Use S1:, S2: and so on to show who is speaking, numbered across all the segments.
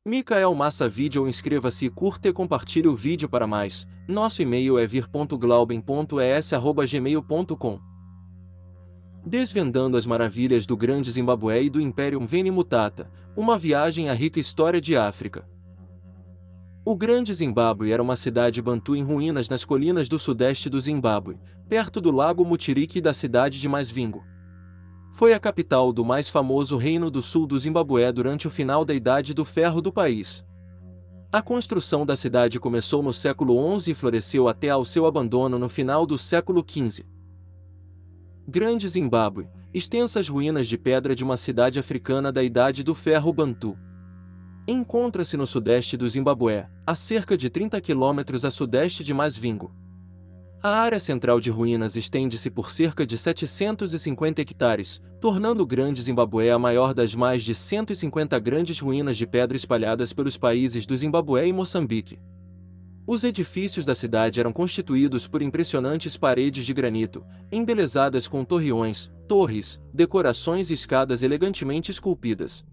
S1: Micael Massa Vídeo. Inscreva-se, curta e compartilhe o vídeo para mais. Nosso e-mail é vir.glauben.es@gmail.com. Desvendando as maravilhas do grande Zimbabwe e do Império Veni Mutata, uma viagem à rica história de África. O grande Zimbábue era uma cidade bantu em ruínas nas colinas do sudeste do Zimbábue, perto do lago Mutiriki e da cidade de Masvingo. Foi a capital do mais famoso Reino do Sul do Zimbabwe durante o final da Idade do Ferro do país. A construção da cidade começou no século XI e floresceu até ao seu abandono no final do século XV. Grande Zimbábue, extensas ruínas de pedra de uma cidade africana da Idade do Ferro Bantu. Encontra-se no sudeste do Zimbabwe, a cerca de 30 quilômetros a sudeste de Masvingo. A área central de ruínas estende-se por cerca de 750 hectares, tornando o Grande Zimbabwe a maior das mais de 150 grandes ruínas de pedra espalhadas pelos países do Zimbabwe e Moçambique. Os edifícios da cidade eram constituídos por impressionantes paredes de granito, embelezadas com torreões, torres, decorações e escadas elegantemente esculpidas.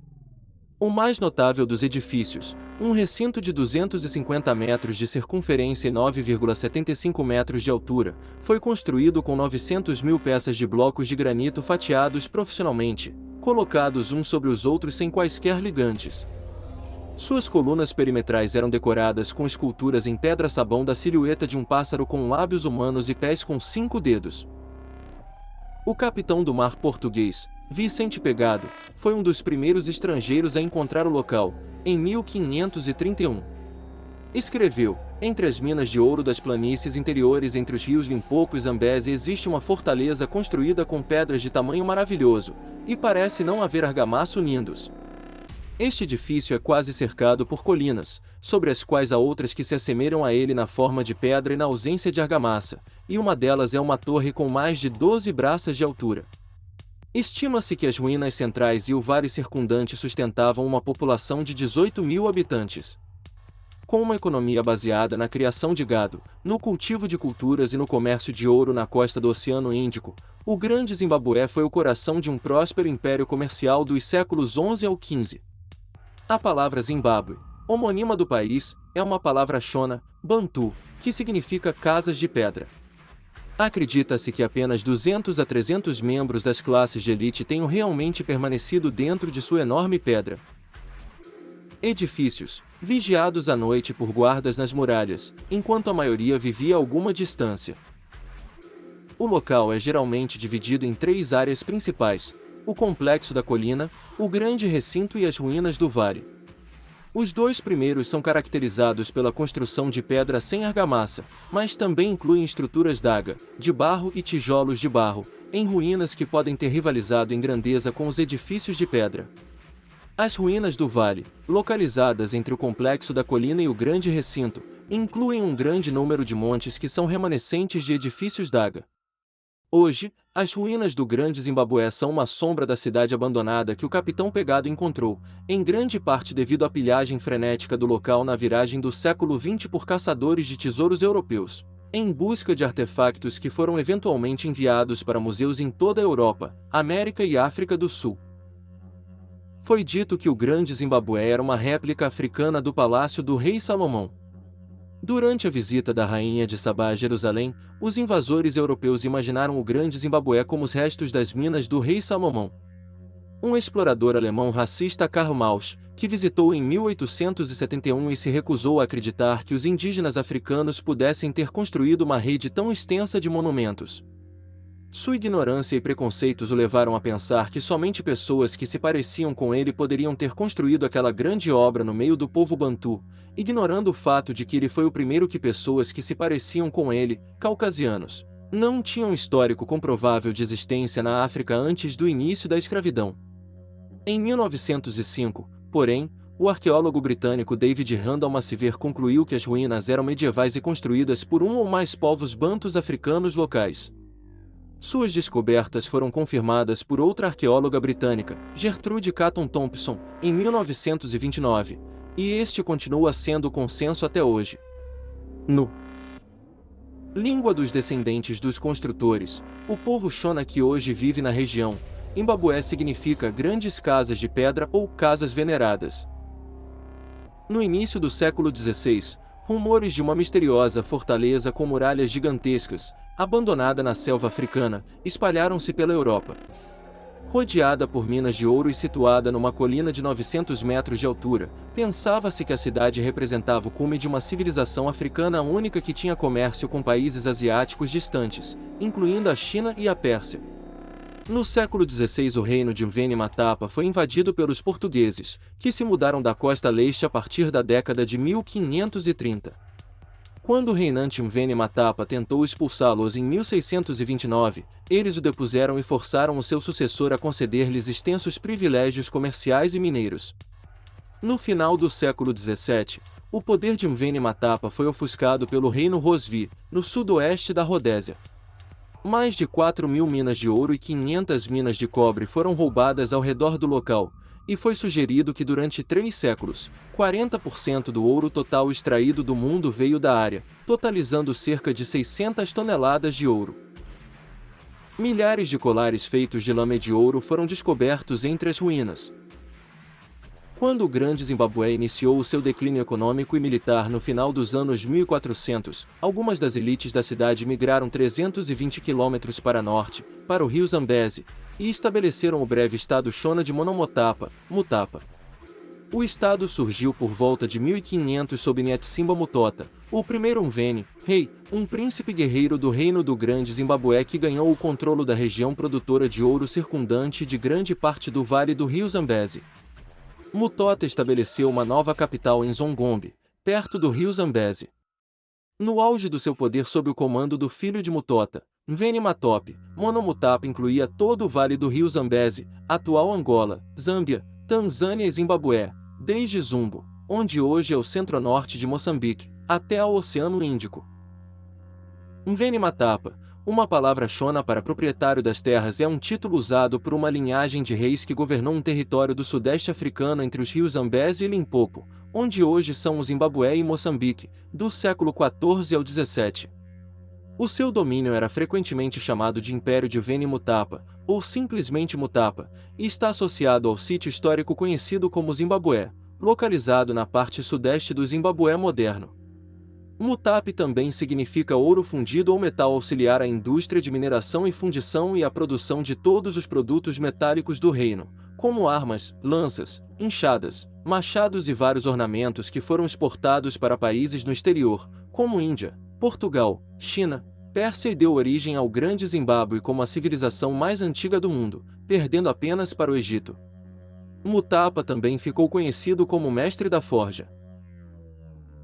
S1: O mais notável dos edifícios, um recinto de 250 metros de circunferência e 9,75 metros de altura, foi construído com 900.000 peças de blocos de granito fatiados profissionalmente, colocados uns sobre os outros sem quaisquer ligantes. Suas colunas perimetrais eram decoradas com esculturas em pedra-sabão da silhueta de um pássaro com lábios humanos e pés com 5 dedos. O capitão do mar português, Vicente Pegado, foi um dos primeiros estrangeiros a encontrar o local, em 1531. Escreveu: entre as minas de ouro das planícies interiores entre os rios Limpopo e Zambeze existe uma fortaleza construída com pedras de tamanho maravilhoso, e parece não haver argamassa unindo-os. Este edifício é quase cercado por colinas, sobre as quais há outras que se assemelham a ele na forma de pedra e na ausência de argamassa, e uma delas é uma torre com mais de 12 braças de altura. Estima-se que as ruínas centrais e o vale circundante sustentavam uma população de 18.000 habitantes. Com uma economia baseada na criação de gado, no cultivo de culturas e no comércio de ouro na costa do Oceano Índico, o Grande Zimbabwe foi o coração de um próspero império comercial dos séculos XI ao XV. A palavra Zimbábue, homônima do país, é uma palavra Shona, Bantu, que significa casas de pedra. Acredita-se que apenas 200 a 300 membros das classes de elite tenham realmente permanecido dentro de sua enorme pedra. Edifícios, vigiados à noite por guardas nas muralhas, enquanto a maioria vivia a alguma distância. O local é geralmente dividido em 3 áreas principais: o complexo da colina, o grande recinto e as ruínas do vale. Os 2 primeiros são caracterizados pela construção de pedra sem argamassa, mas também incluem estruturas d'água, de barro e tijolos de barro, em ruínas que podem ter rivalizado em grandeza com os edifícios de pedra. As ruínas do vale, localizadas entre o complexo da colina e o grande recinto, incluem um grande número de montes que são remanescentes de edifícios d'água. Hoje, as ruínas do Grande Zimbabwe são uma sombra da cidade abandonada que o capitão Pegado encontrou, em grande parte devido à pilhagem frenética do local na viragem do século XX por caçadores de tesouros europeus, em busca de artefactos que foram eventualmente enviados para museus em toda a Europa, América e África do Sul. Foi dito que o Grande Zimbabwe era uma réplica africana do Palácio do Rei Salomão. Durante a visita da Rainha de Sabá a Jerusalém, os invasores europeus imaginaram o Grande Zimbabwe como os restos das minas do Rei Salomão. Um explorador alemão racista, Karl Mausch, que visitou em 1871 e se recusou a acreditar que os indígenas africanos pudessem ter construído uma rede tão extensa de monumentos. Sua ignorância e preconceitos o levaram a pensar que somente pessoas que se pareciam com ele poderiam ter construído aquela grande obra no meio do povo bantu, ignorando o fato de que ele foi o primeiro que pessoas que se pareciam com ele, caucasianos, não tinham histórico comprovável de existência na África antes do início da escravidão. Em 1905, porém, o arqueólogo britânico David Randall Massiver concluiu que as ruínas eram medievais e construídas por um ou mais povos bantus africanos locais. Suas descobertas foram confirmadas por outra arqueóloga britânica, Gertrude Catton Thompson, em 1929, e este continua sendo o consenso até hoje. No língua dos descendentes dos construtores, o povo Shona que hoje vive na região, Zimbabwe significa grandes casas de pedra ou casas veneradas. No início do século XVI, rumores de uma misteriosa fortaleza com muralhas gigantescas, abandonada na selva africana, espalharam-se pela Europa. Rodeada por minas de ouro e situada numa colina de 900 metros de altura, pensava-se que a cidade representava o cume de uma civilização africana única que tinha comércio com países asiáticos distantes, incluindo a China e a Pérsia. No século XVI, o reino de Mvene-Matapa foi invadido pelos portugueses, que se mudaram da costa leste a partir da década de 1530. Quando o reinante Mvene-Matapa tentou expulsá-los em 1629, eles o depuseram e forçaram o seu sucessor a conceder-lhes extensos privilégios comerciais e mineiros. No final do século XVII, o poder de Mvene-Matapa foi ofuscado pelo reino Rosvi, no sudoeste da Rodésia. Mais de 4.000 minas de ouro e 500 minas de cobre foram roubadas ao redor do local, e foi sugerido que durante 3 séculos, 40% do ouro total extraído do mundo veio da área, totalizando cerca de 600 toneladas de ouro. Milhares de colares feitos de lama de ouro foram descobertos entre as ruínas. Quando o Grande Zimbábue iniciou o seu declínio econômico e militar no final dos anos 1400, algumas das elites da cidade migraram 320 quilômetros para norte, para o rio Zambeze, e estabeleceram o breve estado Shona de Monomotapa, Mutapa. O estado surgiu por volta de 1500 sob Nyatsimba Mutota, o primeiro Mvene, rei, um príncipe guerreiro do reino do Grande Zimbábue que ganhou o controle da região produtora de ouro circundante de grande parte do vale do rio Zambeze. Mutota estabeleceu uma nova capital em Zongombe, perto do rio Zambeze. No auge do seu poder sob o comando do filho de Mutota, Mvene-Matop, Monomotapa incluía todo o vale do rio Zambeze, atual Angola, Zâmbia, Tanzânia e Zimbábue, desde Zumbo, onde hoje é o centro-norte de Moçambique, até ao Oceano Índico. Mvene-Matapa, uma palavra Shona para proprietário das terras, é um título usado por uma linhagem de reis que governou um território do sudeste africano entre os rios Zambeze e Limpopo, onde hoje são o Zimbábue e Moçambique, do século XIV ao XVII. O seu domínio era frequentemente chamado de Império de Mvene-Mutapa, ou simplesmente Mutapa, e está associado ao sítio histórico conhecido como Zimbábue, localizado na parte sudeste do Zimbábue moderno. Mutape também significa ouro fundido ou metal auxiliar à indústria de mineração e fundição e à produção de todos os produtos metálicos do reino, como armas, lanças, enxadas, machados e vários ornamentos que foram exportados para países no exterior, como Índia, Portugal, China, Pérsia, e deu origem ao Grande Zimbábue como a civilização mais antiga do mundo, perdendo apenas para o Egito. Mutapa também ficou conhecido como mestre da forja.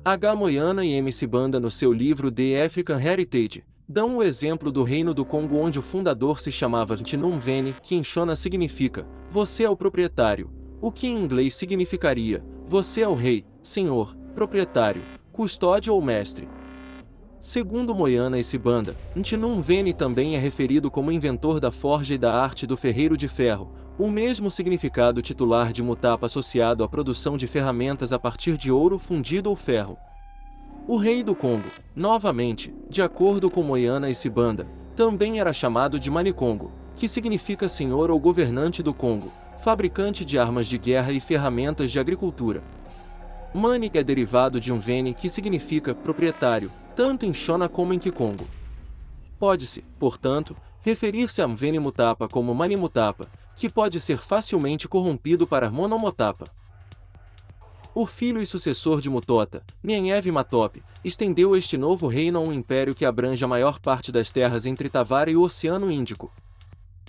S1: H. Moyana e M. Sibanda, no seu livro The African Heritage, dão o exemplo do Reino do Congo, onde o fundador se chamava Mvene, que em Shona significa "você é o proprietário", o que em inglês significaria "você é o rei, senhor, proprietário, custódio ou mestre". Segundo Moyana e Sibanda, Mvene também é referido como inventor da forja e da arte do ferreiro de ferro, o mesmo significado titular de Mutapa associado à produção de ferramentas a partir de ouro fundido ou ferro. O rei do Congo, novamente, de acordo com Moyana e Sibanda, também era chamado de Manicongo, que significa senhor ou governante do Congo, fabricante de armas de guerra e ferramentas de agricultura. Mani é derivado de Mvene, que significa proprietário, tanto em Shona como em Kikongo. Pode-se, portanto, referir-se a Mvene-Mutapa como Mani-Mutapa, que pode ser facilmente corrompido para Monomotapa. O filho e sucessor de Mutota, Nyenyev-Matop, estendeu este novo reino a um império que abrange a maior parte das terras entre Tavara e o Oceano Índico.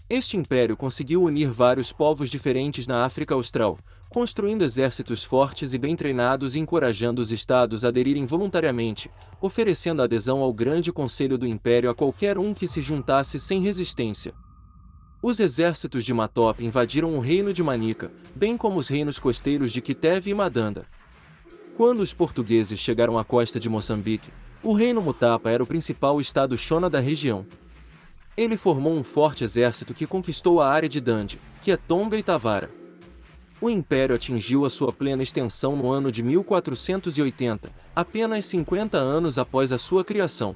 S1: Este império conseguiu unir vários povos diferentes na África Austral, construindo exércitos fortes e bem treinados e encorajando os estados a aderirem voluntariamente, oferecendo adesão ao Grande Conselho do Império a qualquer um que se juntasse sem resistência. Os exércitos de Matop invadiram o reino de Manica, bem como os reinos costeiros de Kitev e Madanda. Quando os portugueses chegaram à costa de Moçambique, o reino Mutapa era o principal estado Shona da região. Ele formou um forte exército que conquistou a área de Dande, que é Tonga e Tavara. O império atingiu a sua plena extensão no ano de 1480, apenas 50 anos após a sua criação.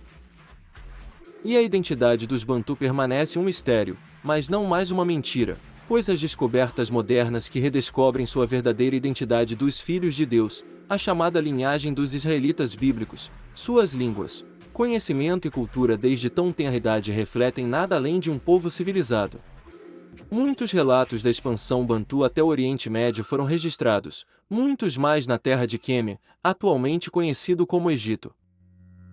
S1: E a identidade dos Bantu permanece um mistério, mas não mais uma mentira, pois as descobertas modernas que redescobrem sua verdadeira identidade dos Filhos de Deus, a chamada linhagem dos israelitas bíblicos, suas línguas, conhecimento e cultura desde tão tenra idade refletem nada além de um povo civilizado. Muitos relatos da expansão bantu até o Oriente Médio foram registrados, muitos mais na terra de Quêmia, atualmente conhecido como Egito.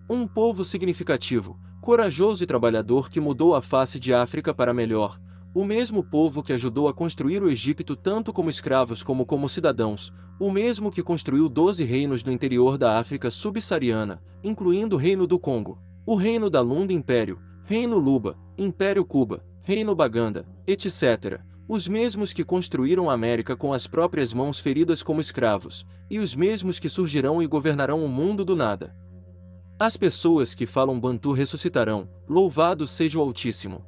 S1: Um povo significativo, corajoso e trabalhador que mudou a face de África para melhor, o mesmo povo que ajudou a construir o Egito tanto como escravos como cidadãos, o mesmo que construiu 12 reinos no interior da África subsaariana, incluindo o Reino do Congo, o Reino da Lunda Império, Reino Luba, Império Cuba, Reino Baganda, etc. Os mesmos que construíram a América com as próprias mãos feridas como escravos, e os mesmos que surgirão e governarão o mundo do nada. As pessoas que falam bantu ressuscitarão, louvado seja o Altíssimo.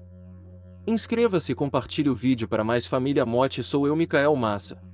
S1: Inscreva-se e compartilhe o vídeo para mais família Mote. Sou eu, Micael Massa.